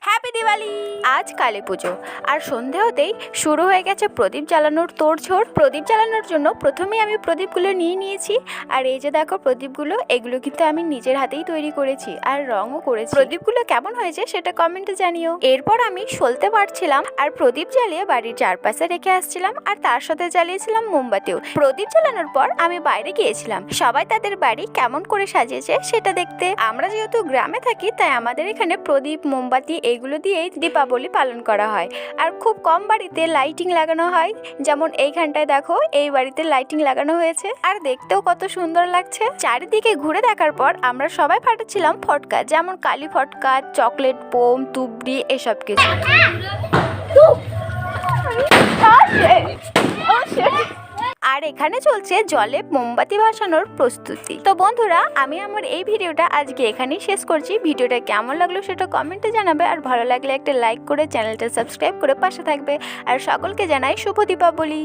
Happy Diwali. আজ কালী পুজো আর সন্ধে হতেই শুরু হয়ে গেছে প্রদীপ জ্বালানোর তোড়জোড়। প্রদীপ জ্বালানোর জন্য প্রথমেই আমি প্রদীপগুলো নিয়ে নিয়েছি। আর এই যে দেখো প্রদীপগুলো, এগুলো কিন্তু আমি নিজের হাতেই তৈরি করেছি আর রঙও করেছি। প্রদীপগুলো কেমন হয়েছে সেটা কমেন্টে জানিও। এরপর আমি সলতে পারছিলাম আর প্রদীপ জ্বালিয়ে বাড়ির চারপাশে রেখে আসছিলাম, আর তার সাথে জ্বালিয়েছিলাম মোমবাতিও। প্রদীপ জ্বালানোর পর আমি বাইরে গিয়েছিলাম সবাই তাদের বাড়ি কেমন করে সাজিয়েছে সেটা দেখতে। আমরা যেহেতু গ্রামে থাকি তাই আমাদের এখানে প্রদীপ মোমবাতি এগুলো দিয়েই দীপাবলি পালন করা হয়। আর খুব কম বাড়িতে লাইটিং লাগানো হয়, যেমন এইখানটায় দেখো এই বাড়িতে লাইটিং লাগানো হয়েছে আর দেখতেও কত সুন্দর লাগছে। চারিদিকে ঘুরে দেখার পর আমরা সবাই ফাটাচ্ছিলাম ফটকা, যেমন কালি ফটকা, চকলেট বোম, তুবড়ি এসব কিছু। আর এখানে চলছে জলে মোমবাতি ভাসানোর প্রস্তুতি। তো বন্ধুরা, আমি আমার এই ভিডিওটা আজকে এখানেই শেষ করছি। ভিডিওটা কেমন লাগলো সেটা কমেন্টে জানাবে, আর ভালো লাগলে একটা লাইক করে চ্যানেলটা সাবস্ক্রাইব করে পাশে থাকবে। আর সকলকে জানাই শুভ দীপাবলি।